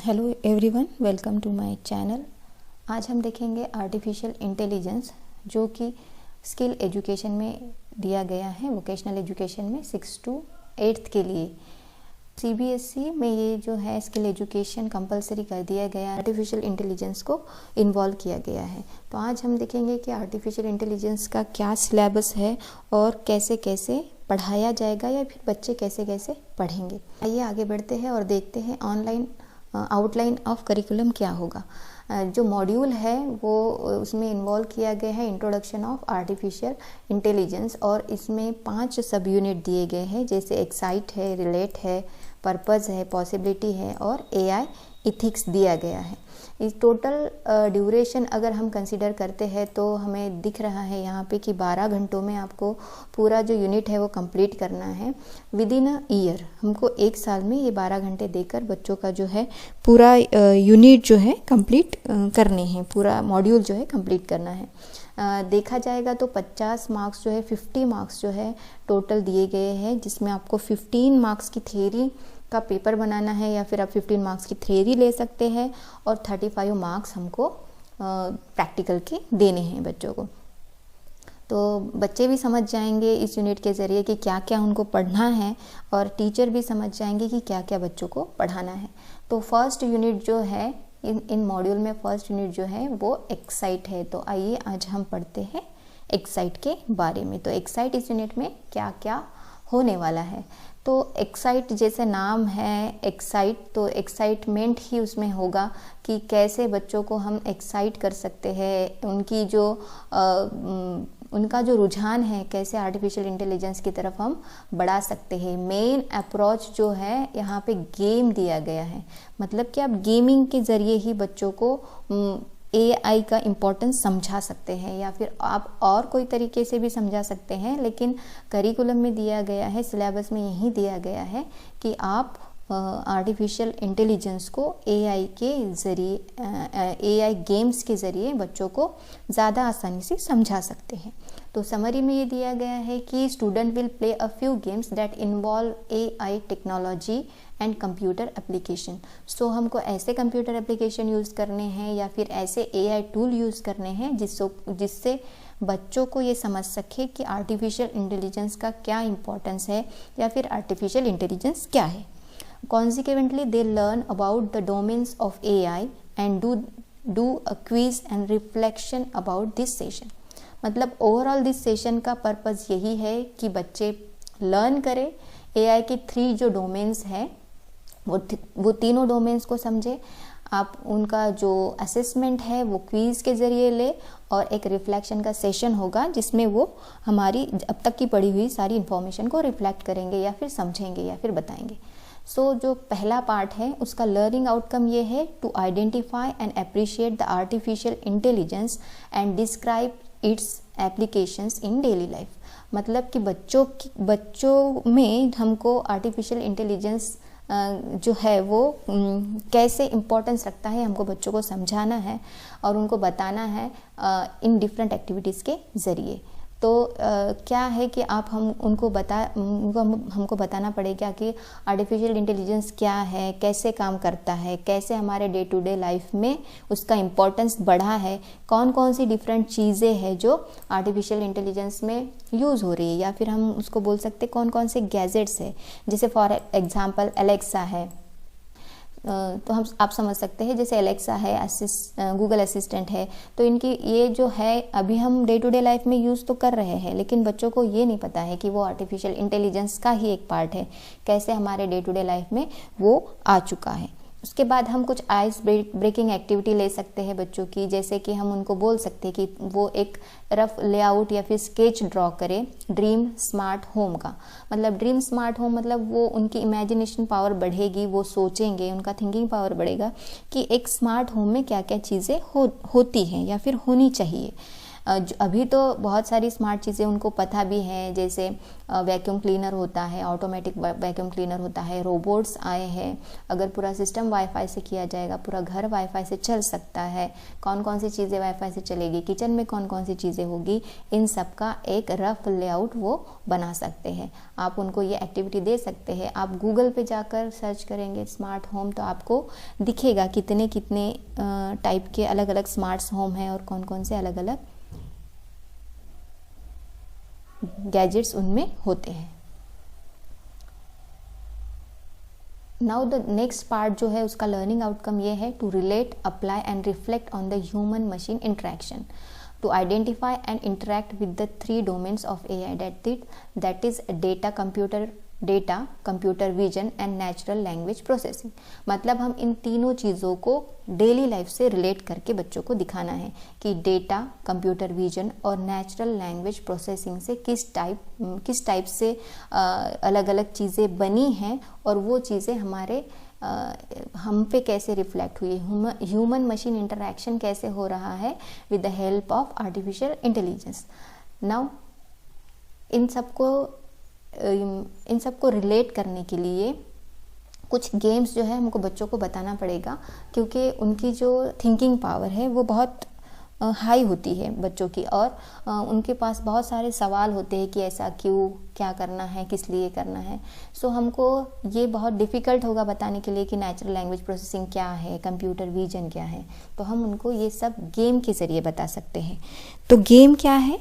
Hello everyone, welcome to my channel. आज हम देखेंगे आर्टिफिशियल इंटेलिजेंस, जो कि स्किल एजुकेशन में दिया गया है, वोकेशनल एजुकेशन में 6 to 8 के लिए। सीबीएसई में ये जो है स्किल एजुकेशन कंपलसरी कर दिया गया, आर्टिफिशियल इंटेलिजेंस को इन्वॉल्व किया गया है। तो आज हम देखेंगे कि आर्टिफिशियल इंटेलिजेंस का क्या सिलेबस है और कैसे कैसे पढ़ाया जाएगा या फिर बच्चे कैसे कैसे पढ़ेंगे। आइए आगे बढ़ते हैं और देखते हैं ऑनलाइन आउटलाइन ऑफ करिकुलम क्या होगा। जो मॉड्यूल है वो उसमें इन्वॉल्व किया गया है इंट्रोडक्शन ऑफ आर्टिफिशियल इंटेलिजेंस, और इसमें 5 सब यूनिट दिए गए हैं, जैसे एक्साइट है, रिलेट है, पर्पस है, पॉसिबिलिटी है और एआई इथिक्स दिया गया है। इस टोटल ड्यूरेशन अगर हम कंसीडर करते हैं तो हमें दिख रहा है यहाँ पे कि 12 घंटों में आपको पूरा जो यूनिट है वो कंप्लीट करना है विद इन अ ईयर। हमको 1 साल में ये 12 घंटे देकर बच्चों का जो है पूरा यूनिट जो है कंप्लीट करने हैं, पूरा मॉड्यूल जो है कंप्लीट करना है। देखा जाएगा तो 50 मार्क्स जो है, 50 मार्क्स जो है टोटल दिए गए हैं, जिसमें आपको 15 मार्क्स की थ्योरी का पेपर बनाना है या फिर आप 15 मार्क्स की थ्योरी ले सकते हैं और 35 मार्क्स हमको प्रैक्टिकल के देने हैं बच्चों को। तो बच्चे भी समझ जाएंगे इस यूनिट के ज़रिए कि क्या क्या उनको पढ़ना है, और टीचर भी समझ जाएंगे कि क्या क्या बच्चों को पढ़ाना है। तो फर्स्ट यूनिट जो है इन मॉड्यूल में, फर्स्ट यूनिट जो है वो एक्साइट है। तो आइए आज हम पढ़ते हैं एक्साइट के बारे में। तो एक्साइट इस यूनिट में क्या क्या होने वाला है। तो एक्साइट जैसे नाम है एक्साइट, तो एक्साइटमेंट ही उसमें होगा कि कैसे बच्चों को हम एक्साइट कर सकते हैं, उनकी जो उनका जो रुझान है कैसे आर्टिफिशियल इंटेलिजेंस की तरफ हम बढ़ा सकते हैं। मेन अप्रोच जो है यहाँ पे गेम दिया गया है, मतलब कि आप गेमिंग के ज़रिए ही बच्चों को एआई का इम्पोर्टेंस समझा सकते हैं, या फिर आप और कोई तरीके से भी समझा सकते हैं, लेकिन करिकुलम में दिया गया है, सिलेबस में यही दिया गया है कि आप आर्टिफिशियल इंटेलिजेंस को एआई के ज़रिए, एआई गेम्स के ज़रिए बच्चों को ज़्यादा आसानी से समझा सकते हैं। तो समरी में ये दिया गया है कि student will play a few games that involve AI technology and computer application. So हमको ऐसे कंप्यूटर एप्लीकेशन यूज़ करने हैं या फिर ऐसे एआई टूल यूज़ करने हैं जिससे बच्चों को ये समझ सके कि आर्टिफिशियल इंटेलिजेंस का क्या इम्पोर्टेंस है या फिर आर्टिफिशियल इंटेलिजेंस क्या है। Consequently, they learn about the domains of AI and do a quiz and reflection about this session। मतलब ओवरऑल दिस सेशन का पर्पस यही है कि बच्चे लर्न करें एआई के 3 जो डोमेन्स हैं वो तीनों डोमेन्स को समझे। आप उनका जो असेसमेंट है वो क्विज़ के ज़रिए ले, और एक रिफ्लेक्शन का सेशन होगा जिसमें वो हमारी अब तक की पढ़ी हुई सारी इन्फॉर्मेशन को रिफ्लेक्ट करेंगे या फिर समझेंगे या फिर बताएंगे। सो जो पहला पार्ट है उसका लर्निंग आउटकम ये है to identify and appreciate the artificial intelligence and describe its applications in daily life. मतलब कि बच्चों में हमको आर्टिफिशियल इंटेलिजेंस जो है वो कैसे इम्पोर्टेंस रखता है हमको बच्चों को समझाना है और उनको बताना है इन डिफरेंट एक्टिविटीज़ के ज़रिए। तो क्या है कि आप हमको बताना पड़ेगा कि आर्टिफिशियल इंटेलिजेंस क्या है, कैसे काम करता है, कैसे हमारे डे टू डे लाइफ में उसका इम्पोर्टेंस बढ़ा है, कौन कौन सी डिफरेंट चीज़ें हैं जो आर्टिफिशियल इंटेलिजेंस में यूज़ हो रही है, या फिर हम उसको बोल सकते कौन कौन से गैजेट्स है, जैसे फॉर एग्जांपल एलेक्सा है। तो आप समझ सकते हैं जैसे एलेक्सा है, गूगल असिस्टेंट है, तो इनकी ये जो है अभी हम डे टू डे लाइफ में यूज़ तो कर रहे हैं, लेकिन बच्चों को ये नहीं पता है कि वो आर्टिफिशियल इंटेलिजेंस का ही एक पार्ट है, कैसे हमारे डे टू डे लाइफ में वो आ चुका है। उसके बाद हम कुछ आइस ब्रेकिंग एक्टिविटी ले सकते हैं बच्चों की, जैसे कि हम उनको बोल सकते हैं कि वो एक रफ लेआउट या फिर स्केच ड्रॉ करें ड्रीम स्मार्ट होम का। मतलब ड्रीम स्मार्ट होम मतलब वो उनकी इमेजिनेशन पावर बढ़ेगी, वो सोचेंगे, उनका थिंकिंग पावर बढ़ेगा कि एक स्मार्ट होम में क्या क्या चीज़ें होती हैं या फिर होनी चाहिए। अभी तो बहुत सारी स्मार्ट चीज़ें उनको पता भी है, जैसे वैक्यूम क्लीनर होता है, ऑटोमेटिक वैक्यूम क्लीनर होता है, रोबोट्स आए हैं। अगर पूरा सिस्टम वाईफाई से किया जाएगा, पूरा घर वाईफाई से चल सकता है। कौन कौन सी चीज़ें वाईफाई से चलेगी, किचन में कौन कौन सी चीज़ें होगी, इन सब का एक रफ लेआउट वो बना सकते हैं। आप उनको ये एक्टिविटी दे सकते हैं। आप गूगल पे जाकर सर्च करेंगे स्मार्ट होम तो आपको दिखेगा कितने कितने टाइप के अलग अलग स्मार्ट होम हैं और कौन कौन से अलग अलग गैजेट्स उनमें होते हैं। नाउ द नेक्स्ट पार्ट जो है उसका लर्निंग आउटकम ये है to relate, apply and reflect on the human machine interaction, to identify and interact with the three domains of AI, that is data, computer vision and natural language processing। मतलब हम इन तीनों चीज़ों को daily life से relate करके बच्चों को दिखाना है कि डेटा, कंप्यूटर विजन और नेचुरल लैंग्वेज प्रोसेसिंग से किस टाइप से अलग अलग चीज़ें बनी हैं और वो चीज़ें हमारे हम पे कैसे रिफ्लेक्ट हुई, ह्यूमन मशीन इंटरेक्शन कैसे हो रहा है with the help of artificial intelligence. Now in सबको रिलेट करने के लिए कुछ गेम्स जो है हमको बच्चों को बताना पड़ेगा, क्योंकि उनकी जो थिंकिंग पावर है वो बहुत हाई होती है बच्चों की, और उनके पास बहुत सारे सवाल होते हैं कि ऐसा क्यों, क्या करना है, किस लिए करना है। सो हमको ये बहुत डिफ़िकल्ट होगा बताने के लिए कि नेचुरल लैंग्वेज प्रोसेसिंग क्या है, कंप्यूटर विजन क्या है। तो हम उनको ये सब गेम के ज़रिए बता सकते हैं। तो गेम क्या है,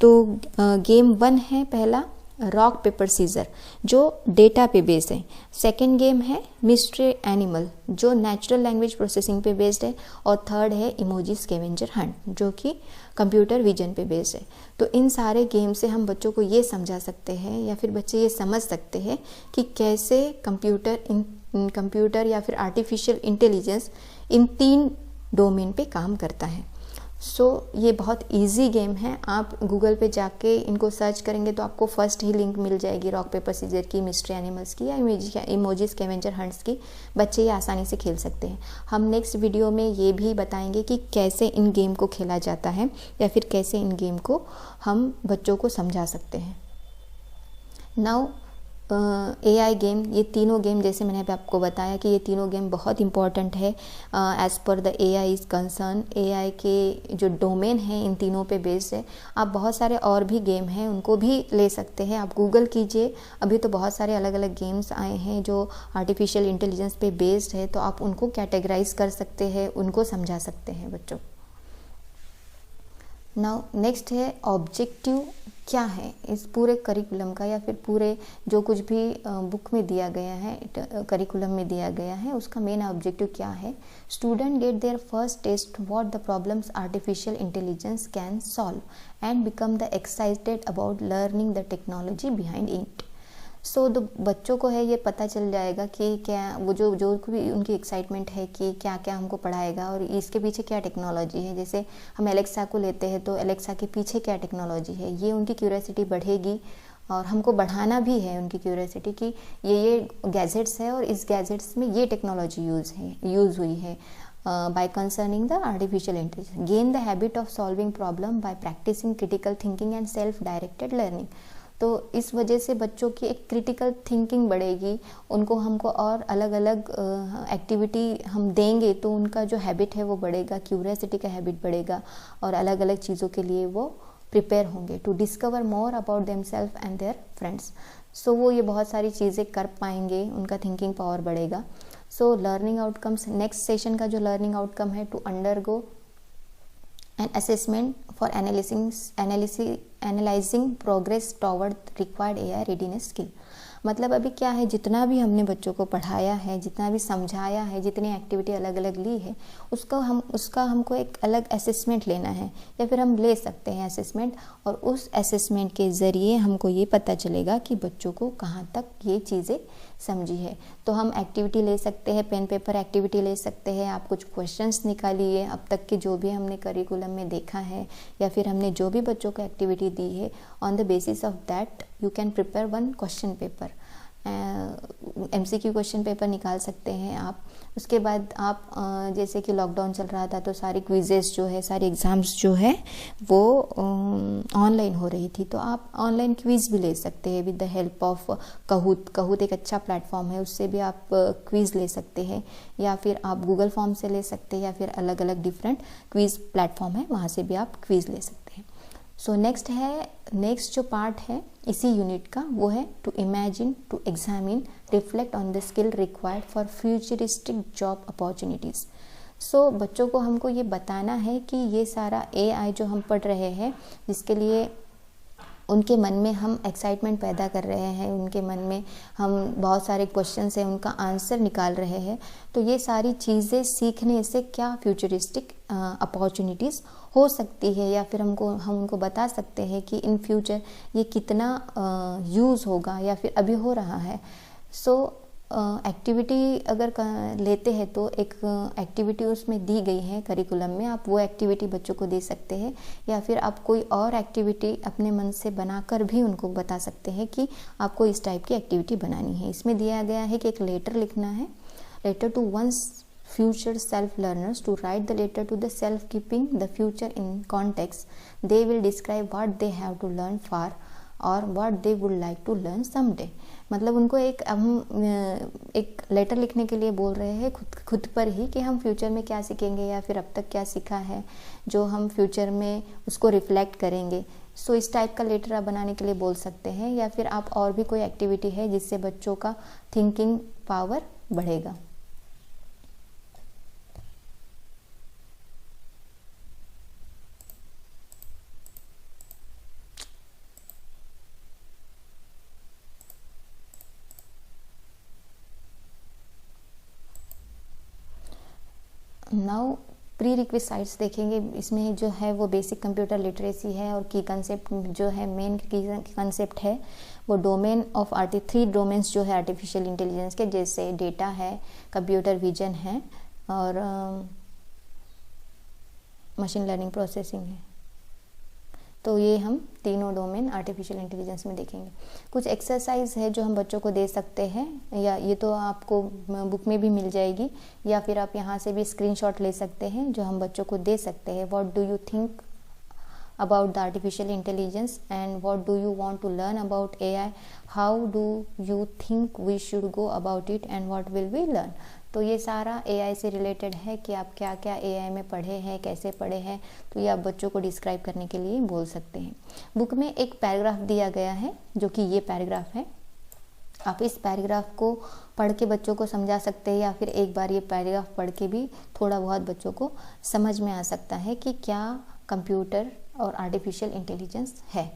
तो गेम 1 है पहला रॉक पेपर सीजर जो डेटा पे बेस्ड है। सेकंड गेम है मिस्ट्री एनिमल जो नेचुरल लैंग्वेज प्रोसेसिंग पे बेस्ड है। और थर्ड है इमोजी स्कैवेंजर हंट जो कि कंप्यूटर विजन पे बेस्ड है। तो इन सारे गेम से हम बच्चों को ये समझा सकते हैं या फिर बच्चे ये समझ सकते हैं कि कैसे कंप्यूटर या फिर आर्टिफिशियल इंटेलिजेंस इन 3 डोमेन पे काम करता है। ये बहुत इजी गेम है। आप गूगल पे जाके इनको सर्च करेंगे तो आपको फर्स्ट ही लिंक मिल जाएगी रॉक पेपर सीजर की, मिस्ट्री एनिमल्स की या इमोजी स्कैवेंजर हंट्स की। बच्चे ये आसानी से खेल सकते हैं। हम नेक्स्ट वीडियो में ये भी बताएंगे कि कैसे इन गेम को खेला जाता है या फिर कैसे इन गेम को हम बच्चों को समझा सकते हैं। नाउ AI गेम, ये तीनों गेम जैसे मैंने अभी आपको बताया कि ये तीनों गेम बहुत इंपॉर्टेंट है as per the AI is concern. AI के जो डोमेन है इन तीनों पे बेस्ड है। आप बहुत सारे और भी गेम हैं उनको भी ले सकते हैं, आप गूगल कीजिए। अभी तो बहुत सारे अलग अलग गेम्स आए हैं जो आर्टिफिशियल इंटेलिजेंस पे बेस्ड है, तो आप उनको कैटेगराइज कर सकते हैं, उनको समझा सकते हैं बच्चों। नाउ नेक्स्ट है ऑब्जेक्टिव क्या है इस पूरे करिकुलम का या फिर पूरे जो कुछ भी बुक में दिया गया है, करिकुलम में दिया गया है, उसका मेन ऑब्जेक्टिव क्या है। Student get their first test what the problems artificial intelligence can solve and become the excited about learning the technology behind it. तो बच्चों को है ये पता चल जाएगा कि क्या वो जो भी उनकी एक्साइटमेंट है कि क्या क्या हमको पढ़ाएगा और इसके पीछे क्या टेक्नोलॉजी है। जैसे हम एलेक्सा को लेते हैं तो एलेक्सा के पीछे क्या टेक्नोलॉजी है, ये उनकी क्यूरियोसिटी बढ़ेगी और हमको बढ़ाना भी है उनकी क्यूरियोसिटी कि ये गैजेट्स है और इस गैजेट्स में ये टेक्नोलॉजी यूज़ हुई है। by concerning the artificial intelligence, gain the habit of solving problem by practicing critical thinking and self-directed learning। तो इस वजह से बच्चों की एक क्रिटिकल थिंकिंग बढ़ेगी, उनको हमको और अलग अलग एक्टिविटी हम देंगे तो उनका जो हैबिट है वो बढ़ेगा, क्यूरियोसिटी का हैबिट बढ़ेगा और अलग अलग चीज़ों के लिए वो प्रिपेयर होंगे to discover more about themselves and their friends. वो ये बहुत सारी चीज़ें कर पाएंगे, उनका थिंकिंग पावर बढ़ेगा। लर्निंग आउटकम्स, नेक्स्ट सेशन का जो लर्निंग आउटकम है to undergo an assessment for analyzing progress toward required AI readiness skill। मतलब अभी क्या है, जितना भी हमने बच्चों को पढ़ाया है, जितना भी समझाया है, जितनी एक्टिविटी अलग अलग ली है, उसका हमको एक अलग असेसमेंट लेना है या फिर हम ले सकते हैं असेसमेंट। और उस असेसमेंट के ज़रिए हमको ये पता चलेगा कि बच्चों को कहाँ तक ये चीज़ें समझी है। तो हम एक्टिविटी ले सकते हैं, पेन पेपर एक्टिविटी ले सकते हैं। आप कुछ क्वेश्चंस निकालिए अब तक के जो भी हमने करिकुलम में देखा है या फिर हमने जो भी बच्चों को एक्टिविटी दी है, on the basis of that you can prepare 1 question paper. MCQ question paper निकाल सकते हैं आप उसके बाद आप जैसे कि लॉकडाउन चल रहा था तो सारी क्विजेस जो है, सारी एग्ज़ाम्स जो है वो ऑनलाइन हो रही थी, तो आप ऑनलाइन क्विज़ भी ले सकते हैं विद द हेल्प ऑफ कहूत। कहूत एक अच्छा प्लेटफॉर्म है, उससे भी आप क्विज़ ले सकते हैं, या फिर आप गूगल फॉर्म से ले सकते हैं, या फिर अलग अलग डिफरेंट क्विज़ प्लेटफॉर्म है, वहाँ से भी आप क्विज़ ले सकते हैं। सो नेक्स्ट जो पार्ट है इसी यूनिट का वो है to imagine, to examine, reflect on the skill required for futuristic job opportunities. So बच्चों को हमको ये बताना है कि ये सारा AI जो हम पढ़ रहे हैं, जिसके लिए उनके मन में हम एक्साइटमेंट पैदा कर रहे हैं, उनके मन में हम बहुत सारे क्वेश्चंस हैं उनका आंसर निकाल रहे हैं, तो ये सारी चीज़ें सीखने से क्या फ्यूचरिस्टिक अपॉर्चुनिटीज़ हो सकती है, या फिर हम उनको बता सकते हैं कि इन फ्यूचर ये कितना यूज़ होगा या फिर अभी हो रहा है। सो एक्टिविटी अगर लेते हैं तो एक एक्टिविटी उसमें दी गई है करिकुलम में, आप वो एक्टिविटी बच्चों को दे सकते हैं, या फिर आप कोई और एक्टिविटी अपने मन से बनाकर भी उनको बता सकते हैं कि आपको इस टाइप की एक्टिविटी बनानी है। इसमें दिया गया है कि एक लेटर लिखना है, letter to one's future self learners, to write the letter to the self keeping the future in context. They will describe what they have to learn for और what they would like to learn someday। मतलब उनको एक letter लिखने के लिए बोल रहे हैं खुद पर ही कि हम फ्यूचर में क्या सीखेंगे या फिर अब तक क्या सीखा है जो हम फ्यूचर में उसको रिफ्लेक्ट करेंगे। सो इस टाइप का लेटर आप बनाने के लिए बोल सकते हैं, या फिर आप और भी कोई एक्टिविटी है जिससे बच्चों का थिंकिंग पावर बढ़ेगा। नाउ प्री रिक्विसाइट्स देखेंगे। इसमें जो है वो बेसिक कंप्यूटर लिटरेसी है, और की कंसेप्ट जो है, मेन की कंसेप्ट है वो डोमेन ऑफ 3 डोमेन्स जो है आर्टिफिशियल इंटेलिजेंस के, जैसे डेटा है, कंप्यूटर विजन है और मशीन लर्निंग प्रोसेसिंग है। तो ये हम तीनों डोमेन आर्टिफिशियल इंटेलिजेंस में देखेंगे। कुछ एक्सरसाइज है जो हम बच्चों को दे सकते हैं, या ये तो आपको बुक में भी मिल जाएगी, या फिर आप यहाँ से भी स्क्रीनशॉट ले सकते हैं जो हम बच्चों को दे सकते हैं। What do you think about the artificial intelligence and what do you want to learn about AI, how do you think we should go about it and what will we learn। तो ये सारा AI से related है कि आप क्या क्या AI में पढ़े हैं, कैसे पढ़े हैं, तो ये आप बच्चों को डिस्क्राइब करने के लिए बोल सकते हैं। बुक में एक पैराग्राफ दिया गया है जो कि ये पैराग्राफ है, आप इस पैराग्राफ को पढ़ के बच्चों को समझा सकते हैं, या फिर एक बार ये पैराग्राफ पढ़ के भी थोड़ा बहुत बच्चों को समझ में आ सकता है कि क्या कंप्यूटर और आर्टिफिशियल इंटेलिजेंस है।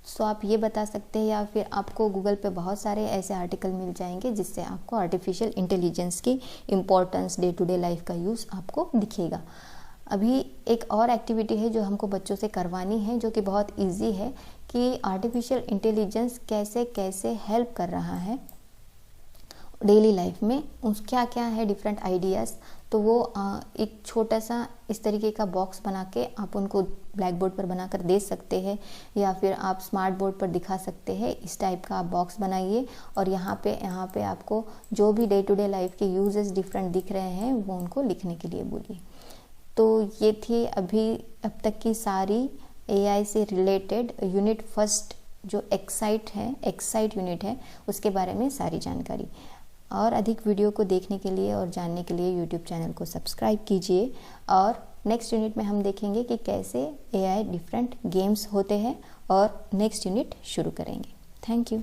सो आप ये बता सकते हैं, या फिर आपको गूगल पे बहुत सारे ऐसे आर्टिकल मिल जाएंगे जिससे आपको आर्टिफिशियल इंटेलिजेंस की importance, day to day life का यूज़ आपको दिखेगा। अभी एक और एक्टिविटी है जो हमको बच्चों से करवानी है, जो कि बहुत इजी है, कि आर्टिफिशियल इंटेलिजेंस कैसे कैसे हेल्प कर रहा है डेली लाइफ में, उस क्या क्या है डिफरेंट आइडियाज़। तो वो एक छोटा सा इस तरीके का बॉक्स बना के आप उनको ब्लैक बोर्ड पर बनाकर दे सकते हैं, या फिर आप स्मार्ट बोर्ड पर दिखा सकते हैं। इस टाइप का आप बॉक्स बनाइए, और यहाँ पे आपको जो भी डे टू डे लाइफ के यूजेस डिफरेंट दिख रहे हैं वो उनको लिखने के लिए बोलिए। तो ये थी अब तक की सारी AI से रिलेटेड यूनिट फर्स्ट जो एक्साइट यूनिट है उसके बारे में सारी जानकारी। और अधिक वीडियो को देखने के लिए और जानने के लिए यूट्यूब चैनल को सब्सक्राइब कीजिए। और नेक्स्ट यूनिट में हम देखेंगे कि कैसे AI डिफरेंट गेम्स होते हैं, और नेक्स्ट यूनिट शुरू करेंगे। Thank you.